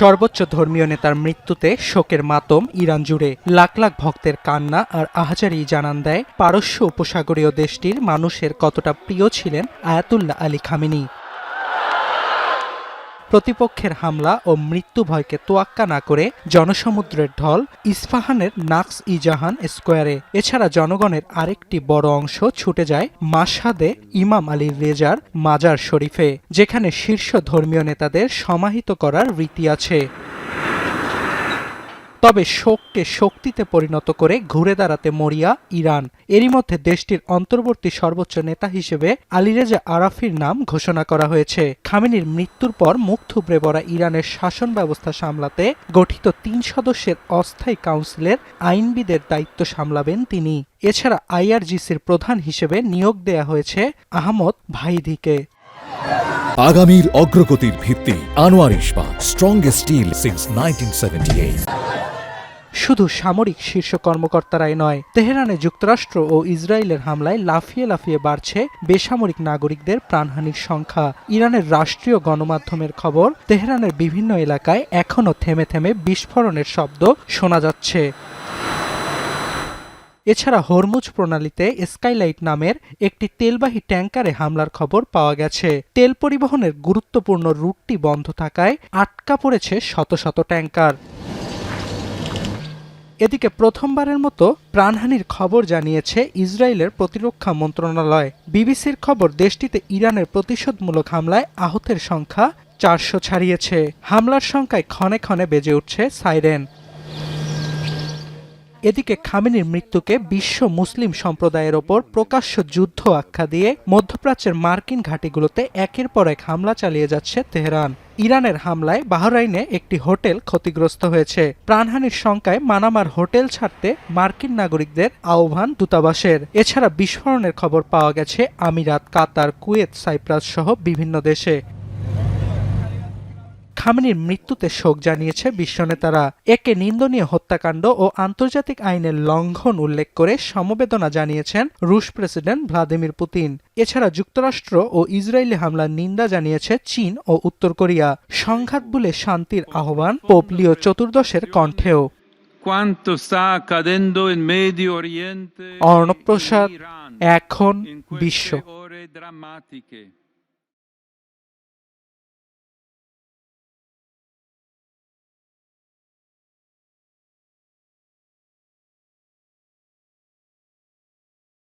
সর্বোচ্চ ধর্মীয় নেতার মৃত্যুতে শোকের মাতম ইরান জুড়ে। লাখ লাখ ভক্তের কান্না আর আহাজারি জানান দেয় পারস্য উপসাগরীয় দেশটির মানুষের কতটা প্রিয় ছিলেন আয়াতুল্লাহ আলী খামেনি। প্রতিপক্ষের হামলা ও মৃত্যু ভয়কে তোয়াক্কা না করে জনসমুদ্রের ঢল ইস্পাহানের নাকস ই জাহান স্কোয়ারে। এছাড়া জনগণের আরেকটি বড় অংশ ছুটে যায় মাশহাদে ইমাম আলী রেজার মাজার শরীফে, যেখানে শীর্ষ ধর্মীয় নেতাদের সমাহিত করার রীতি আছে। তবে শোককে শক্তিতে পরিণত করে ঘুরে দাঁড়াতে মরিয়া ইরান। এরই মধ্যে দেশটির অন্তর্বর্তী সর্বোচ্চ নেতা হিসেবে আলীরেজা আরাফির নাম ঘোষণা করা হয়েছে। খামেনির মৃত্যুর পর মুখ থুবড়ে পড়া ইরানের শাসন ব্যবস্থা সামলাতে গঠিত ৩ সদস্যের অস্থায়ী কাউন্সিলের আইনবিদের দায়িত্ব সামলাবেন তিনি। এছাড়া আইআরজিসির প্রধান হিসেবে নিয়োগ দেয়া হয়েছে আহমদ ভাইদিকে। আগামীর অগ্রগতির ভিত্তি আনোয়ার ইস্পাত, স্ট্রংগেস্ট স্টিল সিন্স 1978। শুধু সামরিক শীর্ষ কর্মকর্তারাই নয়, তেহরানে যুক্তরাষ্ট্র ও ইসরায়েলের হামলায় লাফিয়ে লাফিয়ে বাড়ছে বেসামরিক নাগরিকদের প্রাণহানির সংখ্যা। ইরানের রাষ্ট্রীয় গণমাধ্যমের খবর, তেহরানের বিভিন্ন এলাকায় এখনও থেমে থেমে বিস্ফোরণের শব্দ শোনা যাচ্ছে। এছাড়া হরমুজ প্রণালীতে স্কাইলাইট নামের একটি তেলবাহী ট্যাঙ্কারে হামলার খবর পাওয়া গেছে। তেল পরিবহনের গুরুত্বপূর্ণ রুটটি বন্ধ থাকায় আটকা পড়েছে শত শত ট্যাঙ্কার। এদিকে প্রথমবারের মতো প্রাণহানির খবর জানিয়েছে ইসরায়েলের প্রতিরক্ষা মন্ত্রণালয়। বিবিসির খবর, দেশটিতে ইরানের প্রতিশোধমূলক হামলায় আহতের সংখ্যা ৪০০ ছাড়িয়েছে। হামলার সংখ্যায় ক্ষণে ক্ষণে বেজে উঠছে সাইরেন। এদিকে খামেনির মৃত্যুকে বিশ্ব মুসলিম সম্প্রদায়ের ওপর প্রকাশ্য যুদ্ধ আখ্যা দিয়ে মধ্যপ্রাচ্যের মার্কিন ঘাঁটিগুলোতে একের পর এক হামলা চালিয়ে যাচ্ছে তেহরান। ইরানের হামলায় বাহরাইনে একটি হোটেল ক্ষতিগ্রস্ত হয়েছে। প্রাণহানির শঙ্কায় মানামার হোটেল ছাড়তে মার্কিন নাগরিকদের আহ্বান দূতাবাসের। এছাড়া বিস্ফোরণের খবর পাওয়া গেছে আমিরাত, কাতার, কুয়েত, সাইপ্রাস সহ বিভিন্ন দেশে। খামেনির মৃত্যুতে শোক জানিয়েছে বিশ্বনেতারা। একে নিন্দনীয় হত্যাকাণ্ড ও আন্তর্জাতিক আইনের লঙ্ঘন উল্লেখ করে সমবেদনা জানিয়েছেন রুশ প্রেসিডেন্ট ভ্লাদিমির পুতিন। এছাড়া যুক্তরাষ্ট্র ও ইসরায়েলি হামলার নিন্দা জানিয়েছে চীন ও উত্তর কোরিয়া। সংঘাত ভুলে শান্তির আহ্বান পোপ লিও চতুর্দশের কণ্ঠেও। অর্ণব প্রসাদ, এখন বিশ্ব।